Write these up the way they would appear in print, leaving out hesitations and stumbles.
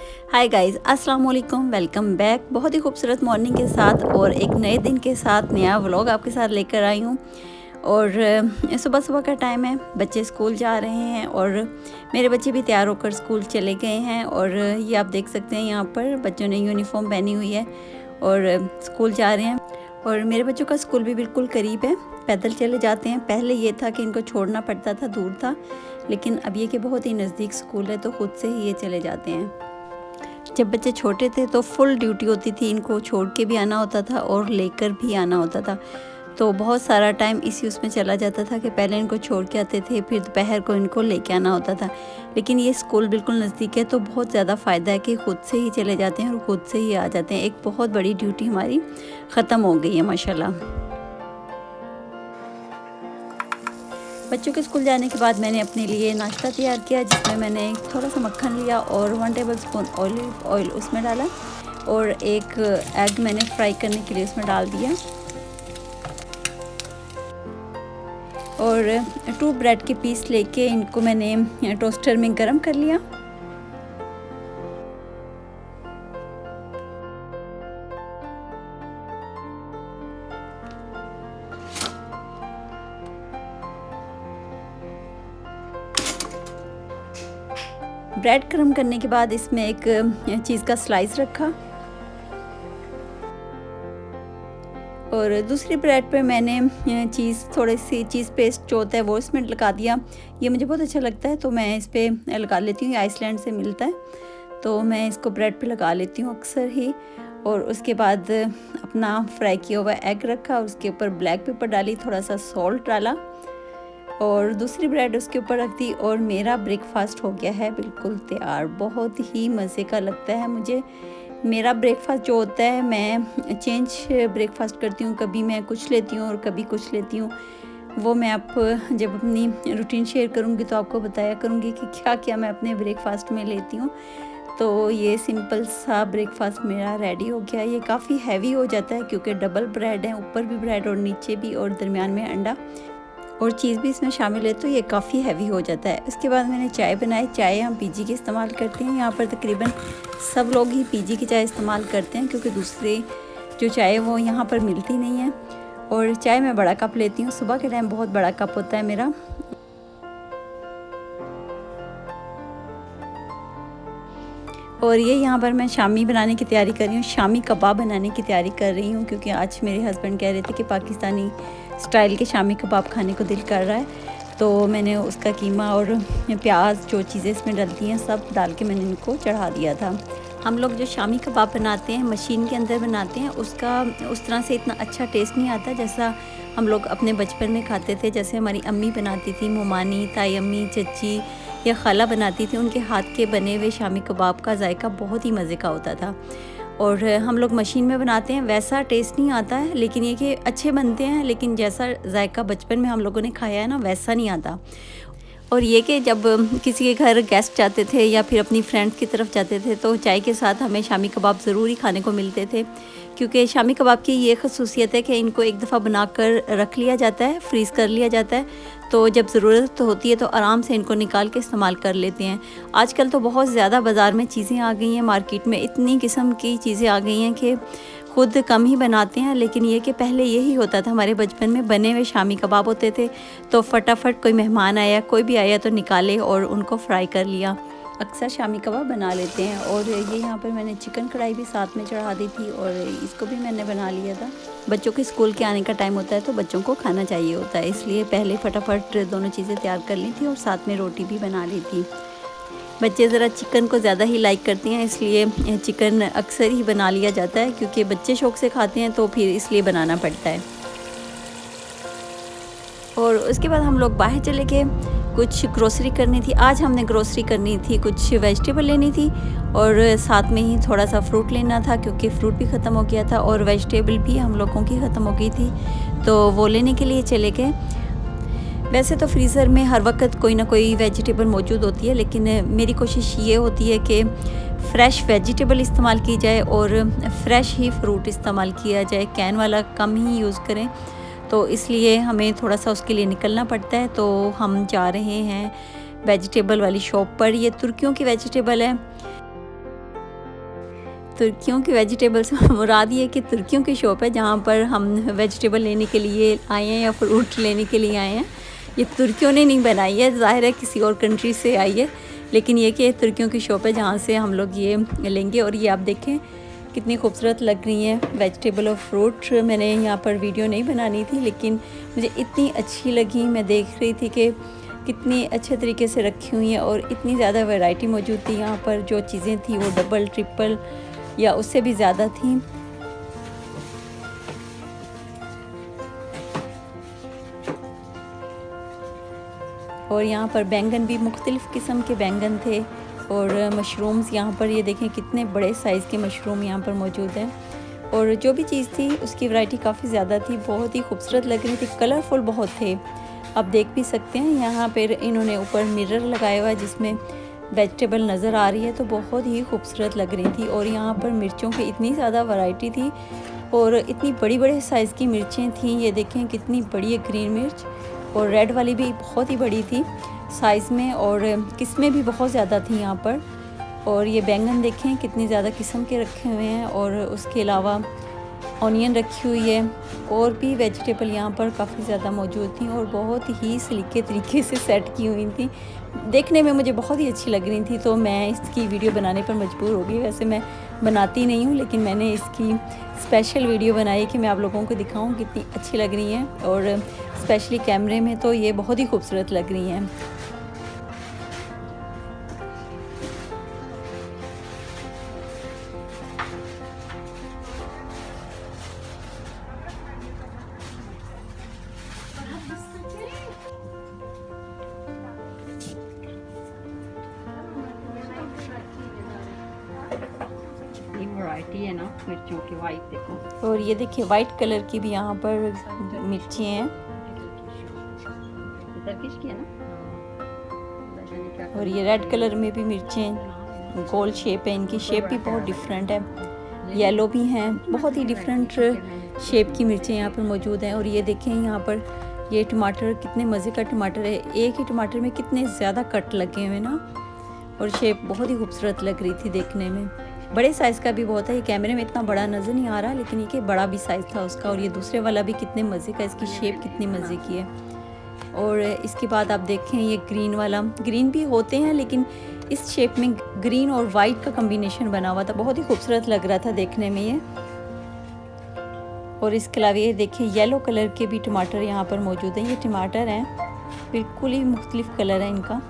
Hi guys, अस्सलाम वालेकुम, welcome back. बहुत ही खूबसूरत मॉर्निंग के साथ और एक नए दिन के साथ नया व्लॉग आपके साथ लेकर आई हूँ। और सुबह सुबह का टाइम है, बच्चे स्कूल जा रहे हैं और मेरे बच्चे भी तैयार होकर स्कूल चले गए हैं। और ये आप देख सकते हैं, यहाँ पर बच्चों ने यूनिफॉर्म पहनी हुई है और स्कूल जा रहे हैं। और मेरे बच्चों का स्कूल भी बिल्कुल करीब है, पैदल चले जाते हैं। पहले ये था कि इनको छोड़ना पड़ता था, दूर था, लेकिन अब ये कि बहुत ही नज़दीक स्कूल है तो ख़ुद से ही ये चले जाते हैं। जब बच्चे छोटे थे तो फुल ड्यूटी होती थी, इनको छोड़ के भी आना होता था और लेकर भी आना होता था। तो बहुत सारा टाइम इसी उसमें चला जाता था कि पहले इनको छोड़ के आते थे, फिर दोपहर को इनको लेके आना होता था। लेकिन ये स्कूल बिल्कुल नज़दीक है तो बहुत ज़्यादा फ़ायदा है कि ख़ुद से ही चले जाते हैं और ख़ुद से ही आ जाते हैं। एक बहुत बड़ी ड्यूटी हमारी ख़त्म हो गई है माशाल्लाह। बच्चों के स्कूल जाने के बाद मैंने अपने लिए नाश्ता तैयार किया, जिसमें मैंने थोड़ा सा मक्खन लिया और 1 टेबलस्पून ऑलिव ऑयल उसमें डाला और एक एग मैंने फ्राई करने के लिए उसमें डाल दिया और 2 ब्रेड के पीस लेके इनको मैंने टोस्टर में गरम कर लिया। ब्रेड गर्म करने के बाद इसमें एक चीज़ का स्लाइस रखा और दूसरी ब्रेड पे मैंने थोड़ी सी चीज़ पेस्ट जो होता है वो इसमें लगा दिया। ये मुझे बहुत अच्छा लगता है तो मैं इस पर लगा लेती हूँ, आइसलैंड से मिलता है तो मैं इसको ब्रेड पे लगा लेती हूँ अक्सर ही। और उसके बाद अपना फ्राई किया हुआ एग रखा, उसके ऊपर ब्लैक पेपर डाली, थोड़ा सा सॉल्ट डाला और दूसरी ब्रेड उसके ऊपर रख दी और मेरा ब्रेकफास्ट हो गया है बिल्कुल तैयार। बहुत ही मज़े का लगता है मुझे मेरा ब्रेकफास्ट जो होता है। मैं चेंज ब्रेकफास्ट करती हूँ, कभी मैं कुछ लेती हूँ और कभी कुछ लेती हूँ। वो मैं आप जब अपनी रूटीन शेयर करूँगी तो आपको बताया करूँगी कि क्या क्या मैं अपने ब्रेकफास्ट में लेती हूँ। तो ये सिंपल सा ब्रेकफास्ट मेरा रेडी हो गया। ये काफ़ी हैवी हो जाता है क्योंकि डबल ब्रेड है, ऊपर भी ब्रेड और नीचे भी और दरमियान में अंडा और चीज़ भी इसमें शामिल है, तो ये काफ़ी हैवी हो जाता है। उसके बाद मैंने चाय बनाई। चाय हम पीजी की इस्तेमाल करते हैं, यहाँ पर तकरीबन सब लोग ही पीजी की चाय इस्तेमाल करते हैं क्योंकि दूसरे जो चाय वो यहाँ पर मिलती नहीं है। और चाय मैं बड़ा कप लेती हूँ, सुबह के टाइम बहुत बड़ा कप होता है मेरा। और ये यहाँ पर मैं शामी बनाने की तैयारी कर रही हूँ, शामी कबाब बनाने की तैयारी कर रही हूँ क्योंकि आज मेरे हस्बैंड कह रहे थे कि पाकिस्तानी स्टाइल के शामी कबाब खाने को दिल कर रहा है। तो मैंने उसका कीमा और प्याज जो चीज़ें इसमें डलती हैं सब डाल के मैंने इनको चढ़ा दिया था। हम लोग जो शामी कबाब बनाते हैं मशीन के अंदर बनाते हैं, उसका उस तरह से इतना अच्छा टेस्ट नहीं आता जैसा हम लोग अपने बचपन में खाते थे। जैसे हमारी अम्मी बनाती थी, मोमानी, ताई अम्मी, चच्ची या खाला बनाती थी, उनके हाथ के बने हुए शामी कबाब का जायका बहुत ही मज़े का होता था। और हम लोग मशीन में बनाते हैं वैसा टेस्ट नहीं आता है, लेकिन ये कि अच्छे बनते हैं, लेकिन जैसा जायका बचपन में हम लोगों ने खाया है ना वैसा नहीं आता। और ये कि जब किसी के घर गेस्ट जाते थे या फिर अपनी फ्रेंड्स की तरफ जाते थे तो चाय के साथ हमें शामी कबाब ज़रूर ही खाने को मिलते थे क्योंकि शामी कबाब की ये खसूसियत है कि इनको एक दफ़ा बनाकर रख लिया जाता है, फ्रीज़ कर लिया जाता है, तो जब ज़रूरत होती है तो आराम से इनको निकाल के इस्तेमाल कर लेते हैं। आजकल तो बहुत ज़्यादा बाज़ार में चीज़ें आ गई हैं, मार्केट में इतनी किस्म की चीज़ें आ गई हैं कि खुद कम ही बनाते हैं। लेकिन ये कि पहले यही होता था, हमारे बचपन में बने हुए शामी कबाब होते थे तो फटाफट कोई मेहमान आया, कोई भी आया तो निकाले और उनको फ्राई कर लिया। अक्सर शामी कबाब बना लेते हैं। और ये यहाँ पर मैंने चिकन कढ़ाई भी साथ में चढ़ा दी थी और इसको भी मैंने बना लिया था। बच्चों के स्कूल के आने का टाइम होता है तो बच्चों को खाना चाहिए होता है, इसलिए पहले फटाफट दोनों चीज़ें तैयार कर ली थी और साथ में रोटी भी बना ली थी। बच्चे ज़रा चिकन को ज़्यादा ही लाइक करते हैं, इसलिए चिकन अक्सर ही बना लिया जाता है क्योंकि बच्चे शौक़ से खाते हैं तो फिर इसलिए बनाना पड़ता है। और उसके बाद हम लोग बाहर चले गए, कुछ ग्रोसरी करनी थी। आज हमने ग्रोसरी करनी थी, कुछ वेजिटेबल लेनी थी और साथ में ही थोड़ा सा फ्रूट लेना था क्योंकि फ्रूट भी ख़त्म हो गया था और वेजिटेबल भी हम लोगों की ख़त्म हो गई थी, तो वो लेने के लिए चले गए। वैसे तो फ्रीज़र में हर वक्त कोई ना कोई वेजिटेबल मौजूद होती है, लेकिन मेरी कोशिश ये होती है कि फ़्रेश वेजिटेबल इस्तेमाल की जाए और फ़्रेश ही फ्रूट इस्तेमाल किया जाए, कैन वाला कम ही यूज़ करें। तो इसलिए हमें थोड़ा सा उसके लिए निकलना पड़ता है। तो हम जा रहे हैं वेजिटेबल वाली शॉप पर। ये तुर्कियों की वेजिटेबल है तुर्कियों की वेजिटेबल से मुराद ये कि तुर्कियों की शॉप है जहाँ पर हम वेजिटेबल लेने के लिए आए हैं या फ्रूट लेने के लिए आए हैं। ये तुर्कियों ने नहीं बनाई है, ज़ाहिर है किसी और कंट्री से आई है, लेकिन ये कि तुर्कियों की शॉप है जहाँ से हम लोग ये लेंगे। और ये आप देखें कितनी खूबसूरत लग रही हैं वेजिटेबल और फ्रूट। मैंने यहाँ पर वीडियो नहीं बनानी थी, लेकिन मुझे इतनी अच्छी लगी। मैं देख रही थी कि कितनी अच्छे तरीके से रखी हुई हैं और इतनी ज़्यादा वैरायटी मौजूद थी यहाँ पर। जो चीज़ें थी वो डबल ट्रिपल या उससे भी ज़्यादा थी। और यहाँ पर बैंगन भी मुख्तलिफ़ किस्म के बैंगन थे और मशरूम्स यहाँ पर ये देखें कितने बड़े साइज़ के मशरूम यहाँ पर मौजूद हैं। और जो भी चीज़ थी उसकी वैरायटी काफ़ी ज़्यादा थी, बहुत ही खूबसूरत लग रही थी, कलरफुल बहुत थे। आप देख भी सकते हैं यहाँ पर इन्होंने ऊपर मिरर लगाया हुआ है जिसमें वेजिटेबल नज़र आ रही है, तो बहुत ही खूबसूरत लग रही थी। और यहाँ पर मिर्चों की इतनी ज़्यादा वैरायटी थी और इतनी बड़ी बड़े साइज़ की मिर्चें थीं। ये देखें कितनी बड़ी है ग्रीन मिर्च, और रेड वाली भी बहुत ही बड़ी थी साइज़ में, और किस्में भी बहुत ज़्यादा थी यहाँ पर। और ये बैंगन देखें कितनी ज़्यादा किस्म के रखे हुए हैं, और उसके अलावा ऑनियन रखी हुई है, और भी वेजिटेबल यहाँ पर काफ़ी ज़्यादा मौजूद थी और बहुत ही सलीके तरीके से सेट की हुई थी। देखने में मुझे बहुत ही अच्छी लग रही थी, तो मैं इसकी वीडियो बनाने पर मजबूर हो गई। वैसे मैं बनाती नहीं हूँ, लेकिन मैंने इसकी स्पेशल वीडियो बनाई कि मैं आप लोगों को दिखाऊं कितनी अच्छी लग रही हैं, और स्पेशली कैमरे में तो ये बहुत ही खूबसूरत लग रही हैं। वैरायटी है ना मिर्चों की, वाइट देखो। और ये देखिए वाइट कलर की भी यहाँ पर मिर्ची हैं, टर्किश की है ना। और ये रेड कलर में भी मिर्चें गोल शेप है, इनकी शेप भी बहुत डिफरेंट है। येलो भी हैं, बहुत ही डिफरेंट शेप की मिर्चें यहाँ पर मौजूद हैं। और ये देखें यहाँ पर ये टमाटर कितने मज़े का टमाटर है, एक ही टमाटर में कितने ज़्यादा कट लगे हुए ना, और शेप बहुत ही खूबसूरत लग रही थी देखने में। बड़े साइज़ का भी बहुत है, ये कैमरे में इतना बड़ा नज़र नहीं आ रहा, लेकिन ये कि बड़ा भी साइज़ था उसका। और ये दूसरे वाला भी कितने मज़े का, इसकी शेप कितनी मज़े की है। और इसके बाद आप देखें ये ग्रीन वाला, ग्रीन भी होते हैं लेकिन इस शेप में ग्रीन और वाइट का कॉम्बिनेशन बना हुआ था, बहुत ही खूबसूरत लग रहा था देखने में ये। और इसके अलावा ये देखिए येलो कलर के भी टमाटर यहाँ पर मौजूद हैं। ये टमाटर हैं, बिल्कुल ही मुख्तलिफ कलर है इनका।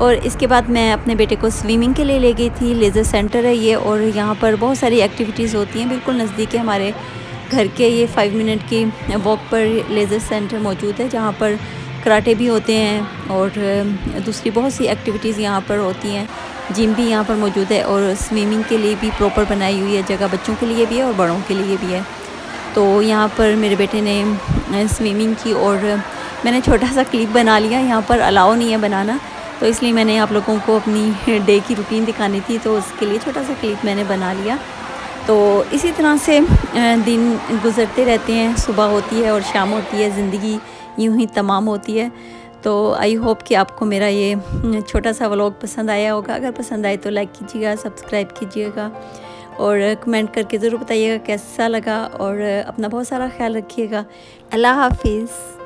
और इसके बाद मैं अपने बेटे को स्विमिंग के लिए ले गई थी। लेज़र सेंटर है ये, और यहाँ पर बहुत सारी एक्टिविटीज़ होती हैं। बिल्कुल नज़दीक है हमारे घर के, ये 5 मिनट की वॉक पर लेज़र सेंटर मौजूद है, जहाँ पर कराटे भी होते हैं और दूसरी बहुत सी एक्टिविटीज़ यहाँ पर होती हैं। जिम भी यहाँ पर मौजूद है, और स्विमिंग के लिए भी प्रॉपर बनाई हुई है जगह, बच्चों के लिए भी है और बड़ों के लिए भी है। तो यहाँ पर मेरे बेटे ने स्विमिंग की, और मैंने छोटा सा क्लिप बना लिया। यहाँ पर अलाउ नहीं है बनाना, तो इसलिए मैंने आप लोगों को अपनी डे की रूटीन दिखानी थी, तो उसके लिए छोटा सा क्लिप मैंने बना लिया। तो इसी तरह से दिन गुज़रते रहते हैं, सुबह होती है और शाम होती है, ज़िंदगी यूं ही तमाम होती है। तो आई होप कि आपको मेरा ये छोटा सा व्लॉग पसंद आया होगा। अगर पसंद आए तो लाइक कीजिएगा, सब्सक्राइब कीजिएगा, और कमेंट करके ज़रूर बताइएगा कैसा लगा, और अपना बहुत सारा ख्याल रखिएगा। अल्लाह हाफिज़।